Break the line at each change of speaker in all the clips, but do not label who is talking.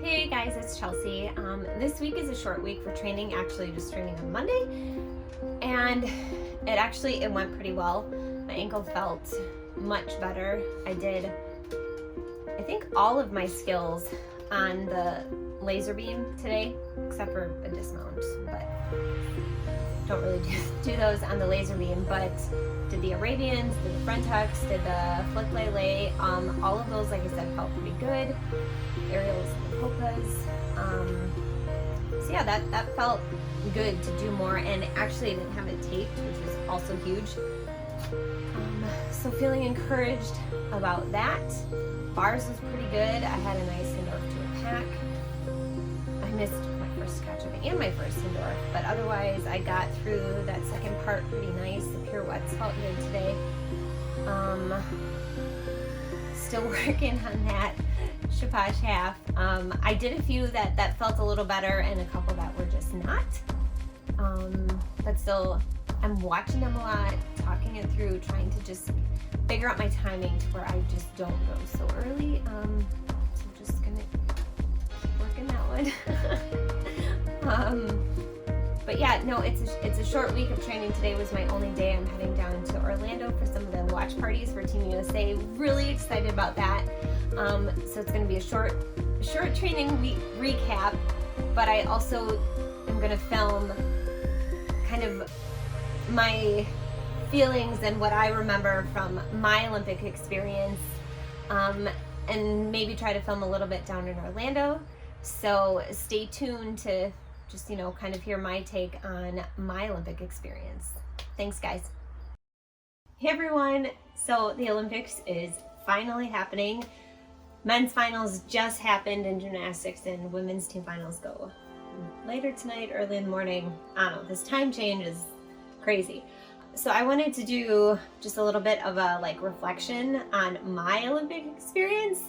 Hey guys, it's Chelsea. This week is a short week for training, actually just training on Monday, and it went pretty well. My ankle felt much better. I think all of my skills on the laser beam today, except for a dismount, but don't really do those on the laser beam, but did the Arabians, did the front tucks, did the flick lay. All of those, like I said, felt pretty good. Aerials and the polkas. So yeah, that felt good to do more, and actually I didn't have it taped, which was also huge. So feeling encouraged about that. Bars was pretty good. I had a nice Hindorf to a pack. I missed my first catch-up and my first Hindorf, but otherwise I got through that second part pretty nice. The pirouettes felt good today. Still working on that Chapache half. I did a few that felt a little better and a couple that were just not. But still, I'm watching them a lot, talking it through, trying to just figure out my timing to where I just don't go so early. So I'm just gonna keep working that one. But yeah, no, it's a short week of training. Today was my only day. I'm heading down to Orlando for some of the watch parties for Team USA. Really excited about that. So it's going to be a short training week recap, but I also am going to film kind of my feelings and what I remember from my Olympic experience, and maybe try to film a little bit down in Orlando. So stay tuned to just, kind of hear my take on my Olympic experience. Thanks, guys. Hey, everyone. So the Olympics is finally happening. Men's finals just happened in gymnastics, and women's team finals go later tonight, early in the morning. I don't know, this time change is crazy. So I wanted to do just a little bit of a reflection on my Olympic experience.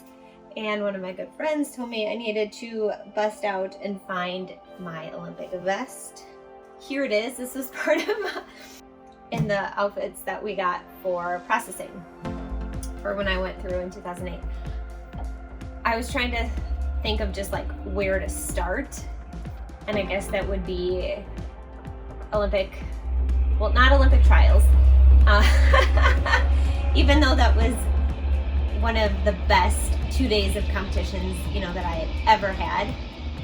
And one of my good friends told me I needed to bust out and find my Olympic vest. Here it is. This was part of in the outfits that we got for processing for when I went through in 2008. I was trying to think of just where to start, and I guess that would be not Olympic trials, even though that was one of the best 2 days of competitions that I had ever had,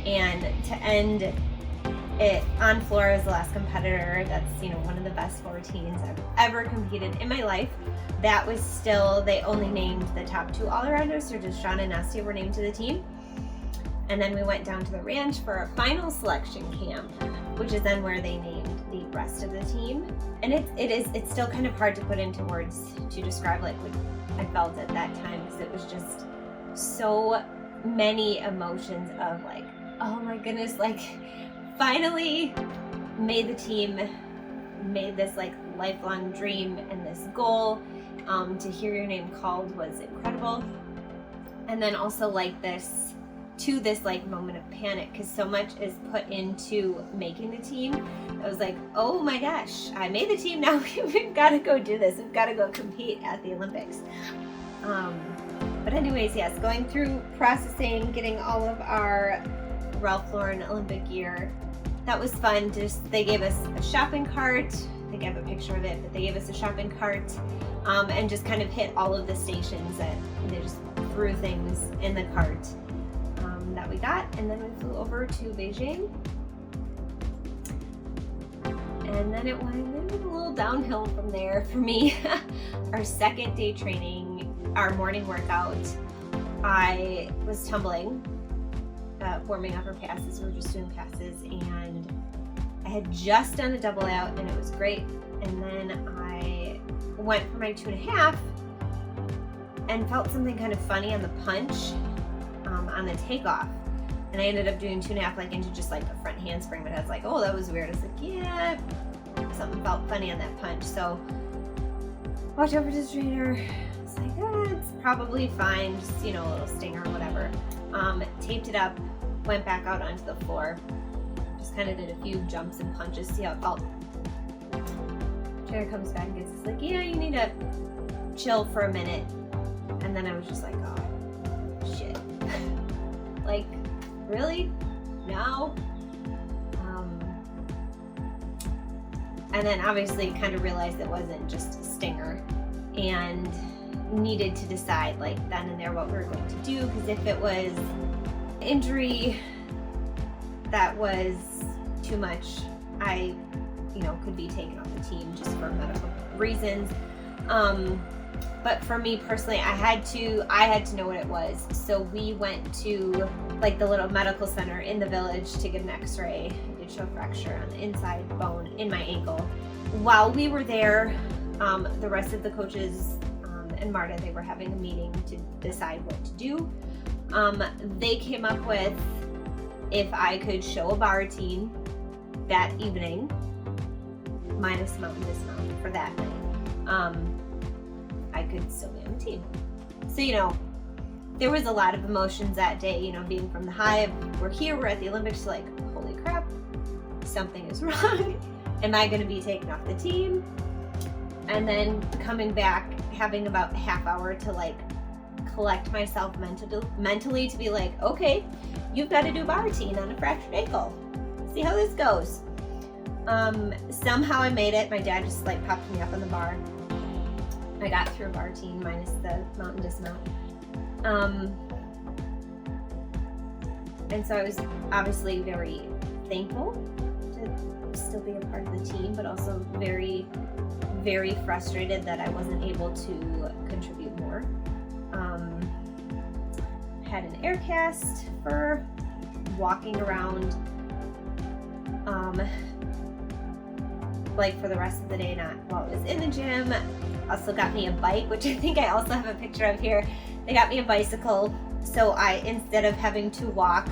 and to end it on floor as the last competitor, that's one of the best 14s I've ever competed in my life. That was still, they only named the top 2 all-arounders, so just Sean and Nastia were named to the team. And then we went down to the ranch for our final selection camp, which is then where they named the rest of the team. And it's still kind of hard to put into words to describe what I felt at that time, because it was just so many emotions of oh my goodness, finally made the team, made this lifelong dream and this goal. To hear your name called was incredible. And then also this moment of panic, because so much is put into making the team. I was oh my gosh, I made the team, now we've got to go do this. We've got to go compete at the Olympics. But anyways, yes, going through processing, getting all of our Ralph Lauren Olympic gear. That was fun. They gave us a shopping cart. I think I have a picture of it, but they gave us a shopping cart, and just kind of hit all of the stations, that they just threw things in the cart that we got, and then we flew over to Beijing. And then it went a little downhill from there for me. Our second day training, our morning workout, I was tumbling, warming up our passes. We were just doing passes, and I had just done a double out, and it was great. And then I went for my 2.5 and felt something kind of funny on the punch, on the takeoff. And I ended up doing 2.5 into just a front handspring, but I was oh, that was weird. I was yeah, something felt funny on that punch. So walked over to the trainer. It's it's probably fine, just a little stinger or whatever. Taped it up, went back out onto the floor, just kind of did a few jumps and punches, see how it felt. Trainer comes back and gets us yeah, you need to chill for a minute. And then I was just oh shit. really? No. And then obviously kind of realized it wasn't just a stinger and needed to decide like then and there what we were going to do, because if it was injury that was too much, I could be taken off the team just for medical reasons. But for me personally, I had to know what it was. So we went to like the little medical center in the village to get an x-ray. I did show a fracture on the inside bone in my ankle. While we were there, the rest of the coaches and Marta, they were having a meeting to decide what to do. They came up with if I could show a bar routine that evening, minus mountain dismount for that night, I could still be on the team. So, there was a lot of emotions that day, being from the high of we're here, we're at the Olympics, like, holy crap, something is wrong. Am I going to be taken off the team? And then coming back, having about a half hour to like collect myself mentally to be like, okay, you've got to do a bar routine on a fractured ankle. See how this goes. Somehow I made it. My dad just like popped me up on the bar. I got through a bar routine minus the mountain dismount. And so I was obviously very thankful to still be a part of the team, but also very, very frustrated that I wasn't able to contribute more. Had an air cast for walking around like for the rest of the day, not while I was in the gym. Also got me a bike, which I think I also have a picture of here. They got me a bicycle, so I, instead of having to walk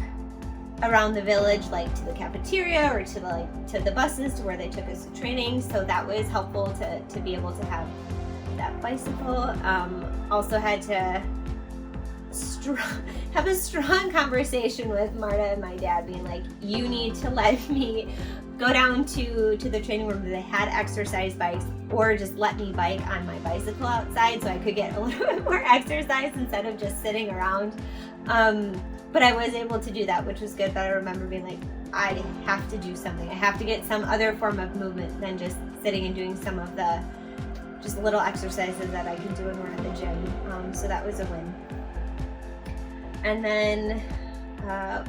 around the village like to the cafeteria or to the buses to where they took us to training, so that was helpful to be able to have that bicycle. Also had to have a strong conversation with Marta and my dad, being like, you need to let me go down to the training room that they had exercise bikes, or just let me bike on my bicycle outside so I could get a little bit more exercise instead of just sitting around. But I was able to do that, which was good. But I remember being like, I have to do something. I have to get some other form of movement than just sitting and doing some of the just little exercises that I can do when we're at the gym. So that was a win. And then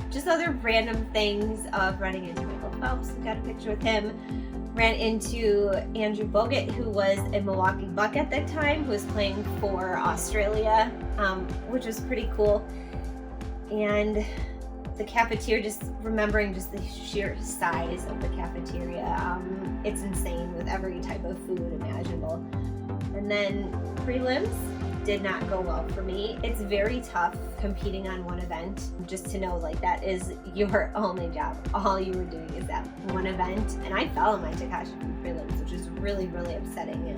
just other random things of running into Michael Phelps. Got a picture with him. Ran into Andrew Bogut, who was a Milwaukee Buck at that time, who was playing for Australia, which was pretty cool. And the cafeteria, just remembering just the sheer size of the cafeteria, it's insane with every type of food imaginable. And then prelims did not go well for me. It's very tough competing on one event, just to know like that is your only job. All you were doing is that one event. And I fell in my Takashi prelims, which is really, really upsetting.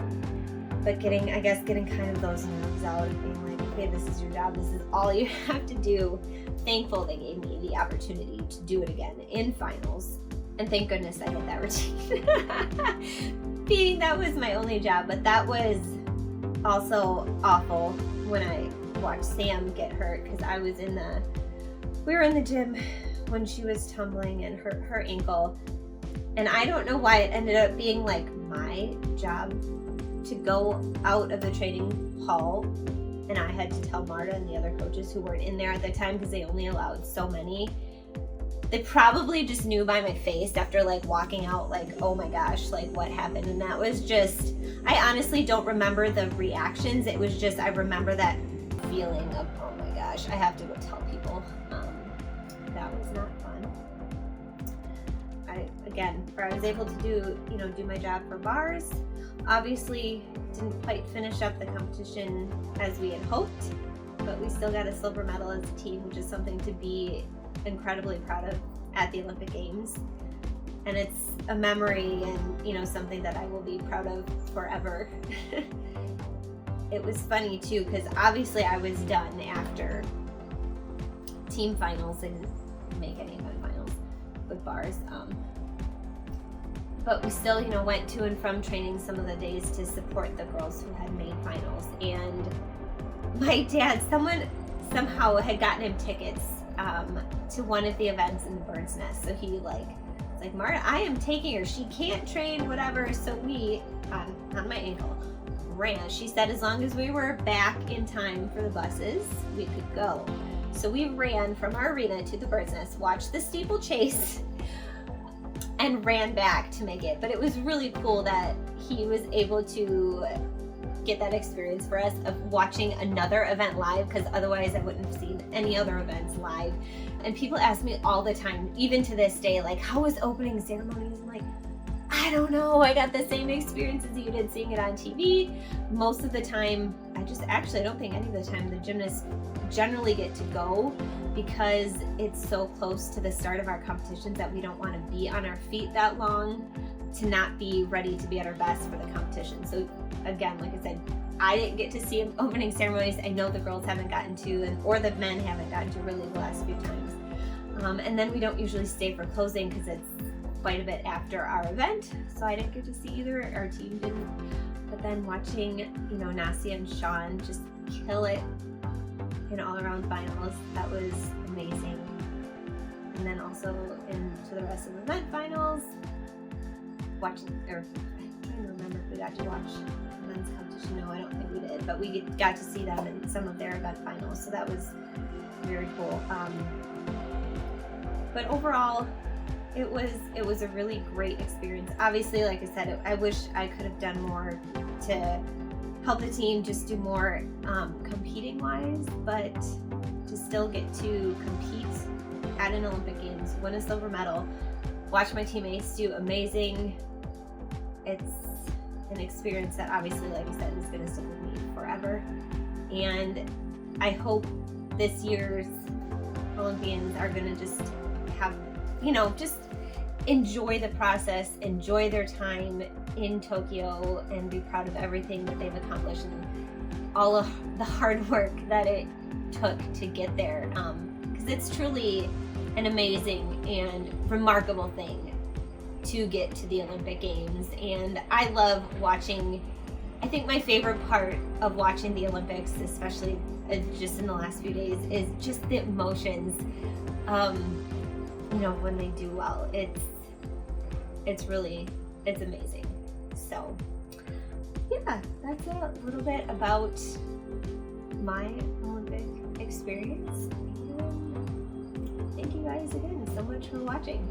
But getting kind of those nerves out of being like, okay, this is your job. This is all you have to do. Thankful they gave me the opportunity to do it again in finals. And thank goodness I hit that routine. Being that was my only job, but that was also awful when I watched Sam get hurt, because we were in the gym when she was tumbling and hurt her ankle. And I don't know why it ended up being like my job to go out of the training hall, and I had to tell Marta and the other coaches who weren't in there at the time, because they only allowed so many. They probably just knew by my face after like walking out, like, oh my gosh, like what happened? And that was just, I honestly don't remember the reactions. It was just, I remember that feeling of, oh my gosh, I have to go tell people. That was not fun. I was able to do my job for bars. Obviously didn't quite finish up the competition as we had hoped, but we still got a silver medal as a team, which is something to be incredibly proud of at the Olympic Games. And it's a memory and something that I will be proud of forever. It was funny too, because obviously I was done after team finals. I didn't make any of my finals with bars. But we still, went to and from training some of the days to support the girls who had made finals. And my dad, someone somehow had gotten him tickets to one of the events in the bird's nest. So he it's like, Marta, I am taking her. She can't train, whatever. So we, on my ankle, ran. She said as long as we were back in time for the buses, we could go. So we ran from our arena to the bird's nest, watched the steeplechase, and ran back to make it. But it was really cool that he was able to get that experience for us of watching another event live, because otherwise I wouldn't have seen any other events live. And people ask me all the time, even to this day, like, how was opening ceremonies? I'm like, I don't know. I got the same experience as you did seeing it on TV. Most of the time, I don't think any of the time the gymnasts generally get to go, because it's so close to the start of our competitions that we don't want to be on our feet that long to not be ready to be at our best for the competition. So again, like I said, I didn't get to see opening ceremonies. I know the girls haven't gotten to, or the men haven't gotten to really the last few times. And then we don't usually stay for closing because it's quite a bit after our event. So I didn't get to see either, our team didn't. But then watching, Nasia and Sean just kill it in all-around finals, that was amazing. And then also into the rest of the event finals, I don't remember if we got to watch the men's competition. No, I don't think we did, but we got to see them in some of their event finals, so that was very cool. But overall, it was a really great experience. Obviously, like I said, I wish I could have done more to help the team just do more competing wise, but to still get to compete at an Olympic Games, win a silver medal, watch my teammates do amazing. It's an experience that obviously, like I said, is going to stick with me forever. And I hope this year's Olympians are going to just have, just enjoy the process, enjoy their time in Tokyo, and be proud of everything that they've accomplished and all of the hard work that it took to get there. Because it's truly an amazing and remarkable thing to get to the Olympic Games. And I love watching, I think my favorite part of watching the Olympics, especially just in the last few days, is just the emotions, when they do well. It's amazing. So yeah, that's a little bit about my Olympic experience. And thank you guys again so much for watching.